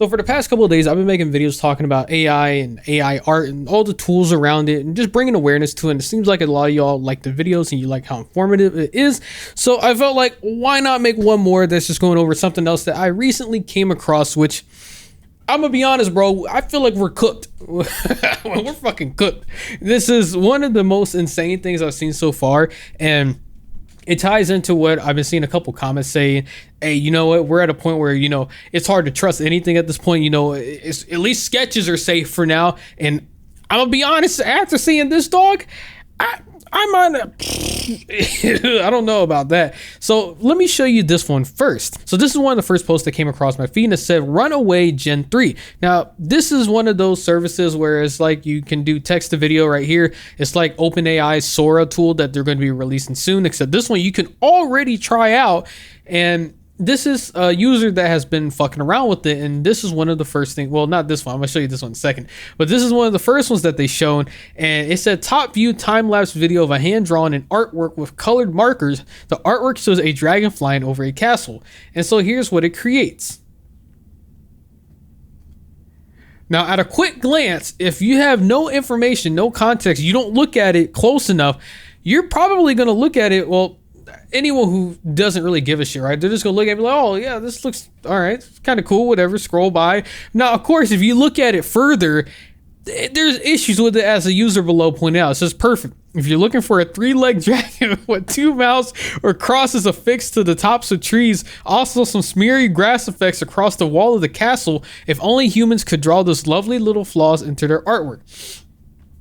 So for the past couple of days, I've been making videos talking about AI and AI art and all the tools around it and just bringing awareness to it. And it seems like a lot of y'all like the videos and you like how informative it is. So I felt like, why not make one more that's just going over something else that I recently came across, which I'm gonna be honest, bro, I feel like we're cooked. We're fucking cooked. This is one of the most insane things I've seen so far. And it ties into what I've been seeing a couple comments saying, hey, you know what? We're at a point where, it's hard to trust anything at this point. It's, at least sketches are safe for now. And I'm gonna be honest, after seeing this, dog, I'm on I don't know about that. So let me show you this one first. So this is one of the first posts that came across my feed and it said Runaway Gen 3. Now, this is one of those services where it's like you can do text to video right here. It's like OpenAI's Sora tool that they're going to be releasing soon, except this one you can already try out. And this is a user that has been fucking around with it, and this is one of the first things. Well, not this one. I'm gonna show you this one in a second, but this is one of the first ones that they shown, and it said top view time-lapse video of a hand-drawn and artwork with colored markers. The artwork shows a dragon flying over a castle, and so here's what it creates. Now, at a quick glance, if you have no information, no context, you don't look at it close enough, you're probably gonna look at it, well, anyone who doesn't really give a shit, right? They're just gonna look at it and be like, oh yeah, this looks all right, it's kind of cool, whatever, scroll by. Now, of course, if you look at it further, there's issues with it, as the user below pointed out. It says perfect if you're looking for a 3-legged dragon with 2 mouths or crosses affixed to the tops of trees. Also some smeary grass effects across the wall of the castle. If only humans could draw those lovely little flaws into their artwork.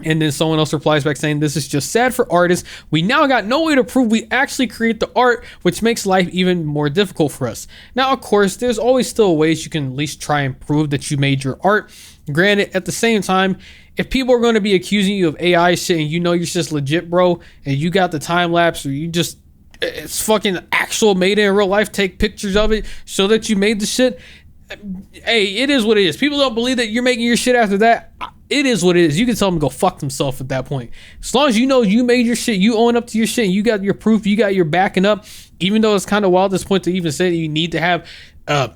And then someone else replies back saying, this is just sad for artists. We now got no way to prove we actually create the art, which makes life even more difficult for us. Now, of course, there's always still ways you can at least try and prove that you made your art. Granted, at the same time, if people are going to be accusing you of AI shit and you're just legit, bro, and you got the time lapse or it's fucking actual made in real life, take pictures of it, show that you made the shit. Hey, it is what it is. People don't believe that you're making your shit after that. It is what it is. You can tell them to go fuck themselves at that point. As long as you know you made your shit, you own up to your shit, and you got your proof, you got your backing up. Even though it's kind of wild at this point to even say that you need to have a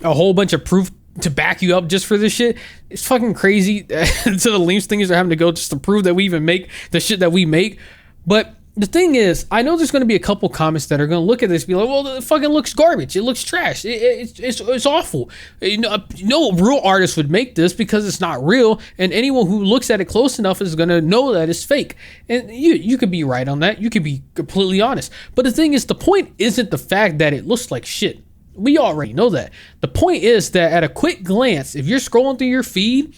whole bunch of proof to back you up just for this shit. It's fucking crazy to the lengths things are having to go just to prove that we even make the shit that we make. But the thing is, I know there's going to be a couple comments that are going to look at this and be like, well, it fucking looks garbage. It looks trash. It's awful. No real artist would make this because it's not real. And anyone who looks at it close enough is going to know that it's fake. And you could be right on that. You could be completely honest. But the thing is, the point isn't the fact that it looks like shit. We already know that. The point is that at a quick glance, if you're scrolling through your feed,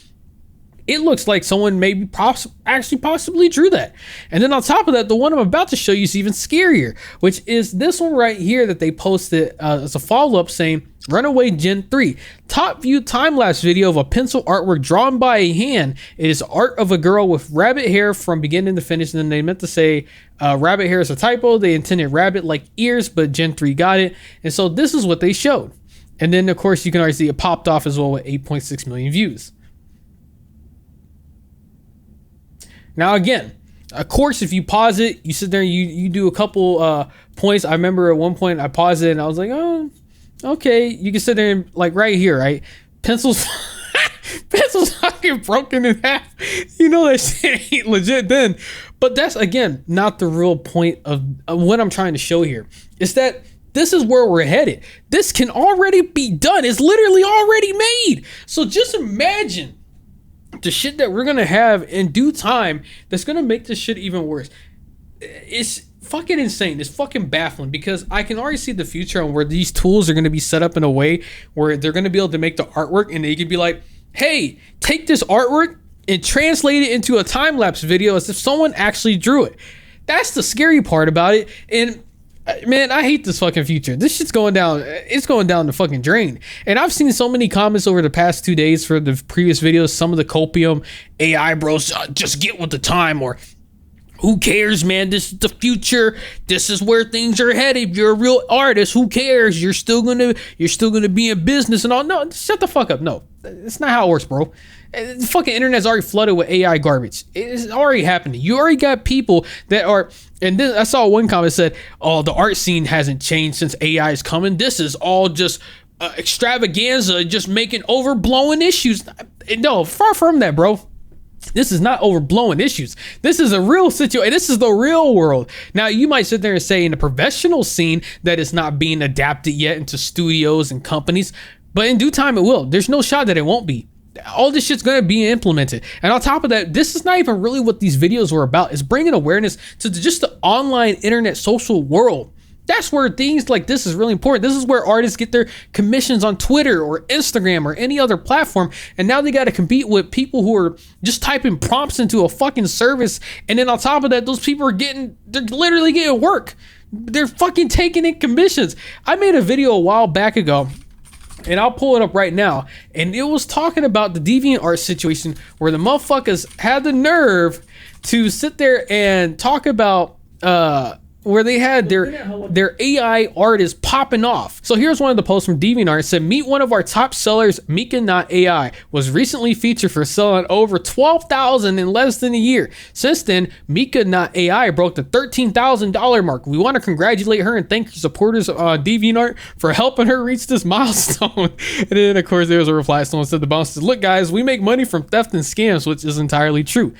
it looks like someone maybe possibly drew that. And then on top of that, the one I'm about to show you is even scarier, which is this one right here that they posted as a follow-up saying, Runaway Gen 3, top view time-lapse video of a pencil artwork drawn by a hand. It is art of a girl with rabbit hair from beginning to finish. And then they meant to say rabbit hair is a typo. They intended rabbit-like ears, but Gen 3 got it. And so this is what they showed. And then, of course, you can already see it popped off as well with 8.6 million views. Now, again, of course, if you pause it, you sit there and you do a couple points. I remember at one point I paused it and I was like, oh, okay. You can sit there and like right here, right? Pencils fucking broken in half. You know that shit ain't legit then. But that's, again, not the real point of what I'm trying to show here. It's that this is where we're headed. This can already be done. It's literally already made. So just imagine the shit that we're gonna have in due time that's gonna make this shit even worse. It's fucking insane. It's fucking baffling because I can already see the future on where these tools are gonna be set up in a way where they're gonna be able to make the artwork and they can be like, hey, take this artwork and translate it into a time-lapse video as if someone actually drew it. That's the scary part about it. And man, I hate this fucking future. This shit's going down. It's going down the fucking drain. And I've seen so many comments over the past 2 days for the previous videos. Some of the copium AI bros, just get with the time, or who cares, man? This is the future. This is where things are headed. You're a real artist. Who cares? You're still gonna be in business and all. No, shut the fuck up. No, it's not how it works, bro. The fucking internet's already flooded with AI garbage. It's already happening. You already got people that are, and then I saw one comment said, oh, the art scene hasn't changed since AI is coming. This is all just extravaganza, just making overblowing issues. No, far from that, bro. This is not overblowing issues. This is a real situation. This is the real world. Now, you might sit there and say in the professional scene that it's not being adapted yet into studios and companies, but in due time it will. There's no shot that it won't be. All this shit's gonna be implemented. And on top of that, this is not even really what these videos were about. It's bringing awareness to just the online internet social world. That's where things like this is really important. This is where artists get their commissions on Twitter or Instagram or any other platform. And now they got to compete with people who are just typing prompts into a fucking service. And then on top of that, those people are they're literally getting work. They're fucking taking in commissions. I made a video a while back ago, and I'll pull it up right now. And it was talking about the DeviantArt situation where the motherfuckers had the nerve to sit there and talk about, where they had their AI artists popping off. So here's one of the posts from DeviantArt. It said, meet one of our top sellers, Mika Not AI, was recently featured for selling over 12,000 in less than a year. Since then, Mika Not AI broke the $13,000 mark. We want to congratulate her and thank your supporters on DeviantArt for helping her reach this milestone. And then of course there was a reply. Someone said, the bounce says, look guys, we make money from theft and scams, which is entirely true.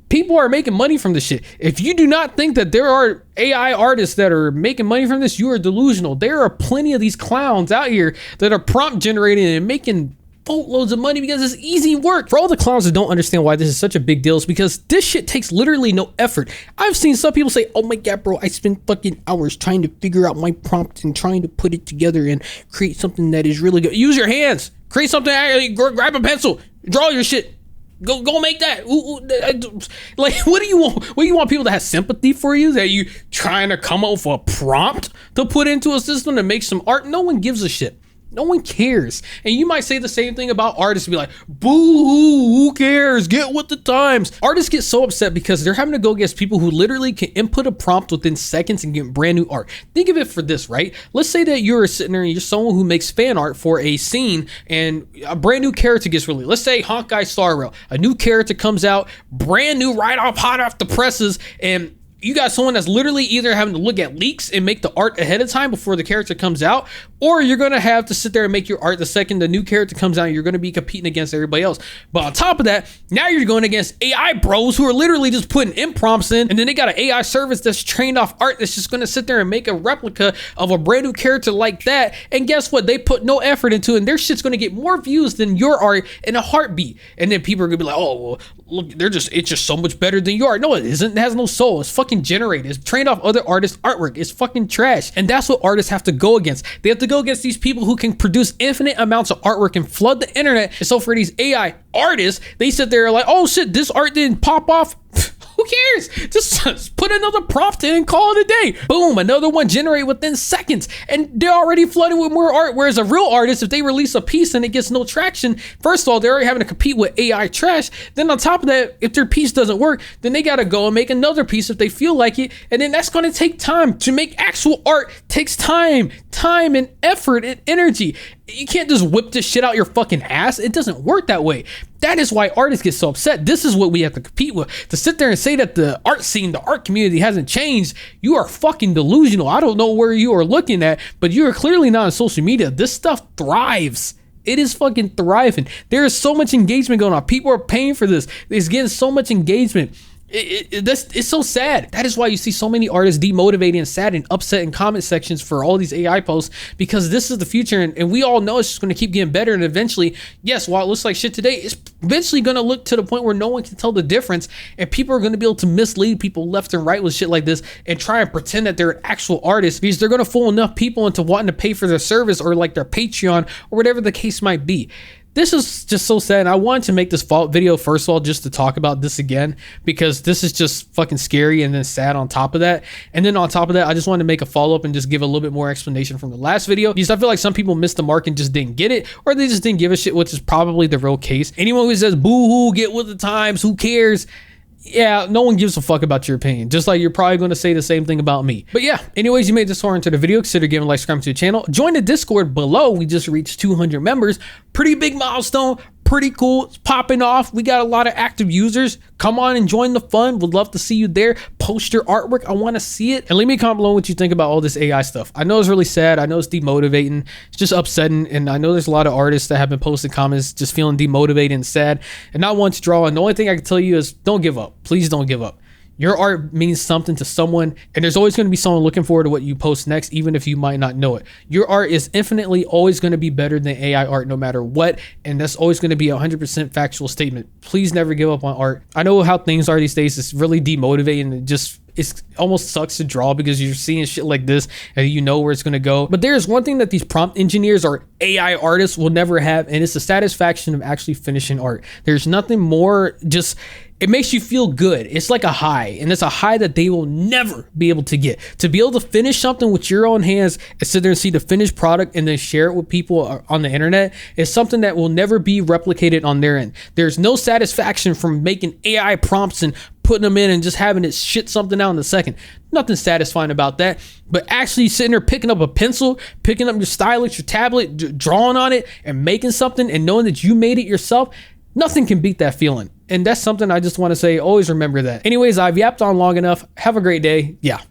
People are making money from this shit. If you do not think that there are AI artists that are making money from this, you are delusional. There are plenty of these clowns out here that are prompt generating and making boatloads of money because it's easy work. For all the clowns that don't understand why this is such a big deal, is because this shit takes literally no effort. I've seen some people say, oh my God, bro, I spent fucking hours trying to figure out my prompt and trying to put it together and create something that is really good. Use your hands. Create something, grab a pencil, draw your shit. Go make that. Like, what do you want? What do you want people to have sympathy for you? That you trying to come up with a prompt to put into a system to make some art? No one gives a shit. No one cares. And you might say the same thing about artists and be like, boo-hoo, who cares? Get with the times. Artists get so upset because they're having to go against people who literally can input a prompt within seconds and get brand new art. Think of it for this, right? Let's say that you're sitting there and you're someone who makes fan art for a scene and a brand new character gets released. Let's say Honkai Star Rail. A new character comes out, brand new, right off, hot off the presses, and you got someone that's literally either having to look at leaks and make the art ahead of time before the character comes out, or you're going to have to sit there and make your art the second the new character comes out. You're going to be competing against everybody else. But on top of that, now you're going against AI bros who are literally just putting in prompts in, and then they got an AI service that's trained off art that's just going to sit there and make a replica of a brand new character like that. And guess what? They put no effort into it, and their shit's going to get more views than your art in a heartbeat. And then people are going to be like, oh, well, look, it's just so much better than your art. No, it isn't. It has no soul. It's fucking generated. It's trained off other artists' artwork. It's fucking trash. And that's what artists have to go against. They have to go against these people who can produce infinite amounts of artwork and flood the internet. And so for these AI artists, they sit there like, oh shit, this art didn't pop off. Who cares? Just put another prompt in and call it a day. Boom, another one generate within seconds. And they're already flooded with more art. Whereas a real artist, if they release a piece and it gets no traction, first of all, they're already having to compete with AI trash. Then on top of that, if their piece doesn't work, then they gotta go and make another piece if they feel like it. And then that's gonna take time. To make actual art takes time and effort and energy. You can't just whip this shit out your fucking ass. It doesn't work that way. That is why artists get so upset. This is what we have to compete with. To sit there and say that the art scene, the art community hasn't changed, you are fucking delusional. I don't know where you are looking at, but you are clearly not on social media. This stuff thrives. It is fucking thriving. There is so much engagement going on. People are paying for this. It's getting so much engagement. It's so sad. That is why you see so many artists demotivated and sad and upset in comment sections for all these AI posts, because this is the future, and we all know it's just going to keep getting better. And eventually, yes, while it looks like shit today, it's eventually going to look to the point where no one can tell the difference, and people are going to be able to mislead people left and right with shit like this and try and pretend that they're an actual artist, because they're going to fool enough people into wanting to pay for their service or like their Patreon or whatever the case might be. This is just so sad. And I wanted to make this video first of all just to talk about this again, because this is just fucking scary and then sad on top of that. And then on top of that, I just wanted to make a follow-up and just give a little bit more explanation from the last video, because I feel like some people missed the mark and just didn't get it, or they just didn't give a shit, which is probably the real case. Anyone who says boo-hoo, get with the times, who cares? Yeah, no one gives a fuck about your opinion, just like you're probably going to say the same thing about me. But yeah, anyways, you made this far into the video, consider giving a like, subscribe to the channel, join the Discord below. We just reached 200 members, pretty big milestone, pretty cool. It's popping off. We got a lot of active users. Come on and join the fun. Would love to see you there. Post your artwork. I want to see it. And leave me a comment below what you think about all this AI stuff. I know it's really sad. I know it's demotivating. It's just upsetting. And I know there's a lot of artists that have been posting comments just feeling demotivated and sad and not wanting to draw. And the only thing I can tell you is don't give up. Please don't give up. Your art means something to someone, and there's always going to be someone looking forward to what you post next, even if you might not know it. Your art is infinitely always going to be better than AI art no matter what, and that's always going to be a 100% factual statement. Please never give up on art. I know how things are these days. It's really demotivating and it almost sucks to draw because you're seeing shit like this and you know where it's going to go. But there's one thing that these prompt engineers or AI artists will never have, and it's the satisfaction of actually finishing art. There's nothing more, just it makes you feel good. It's like a high, and it's a high that they will never be able to get. To be able to finish something with your own hands and sit there and see the finished product and then share it with people on the internet is something that will never be replicated on their end. There's no satisfaction from making AI prompts and putting them in and just having it shit something out in a second. Nothing satisfying about that. But actually sitting there picking up a pencil, picking up your stylus, your tablet, drawing on it and making something and knowing that you made it yourself, nothing can beat that feeling. And that's something I just want to say, always remember that. Anyways, I've yapped on long enough. Have a great day. Yeah.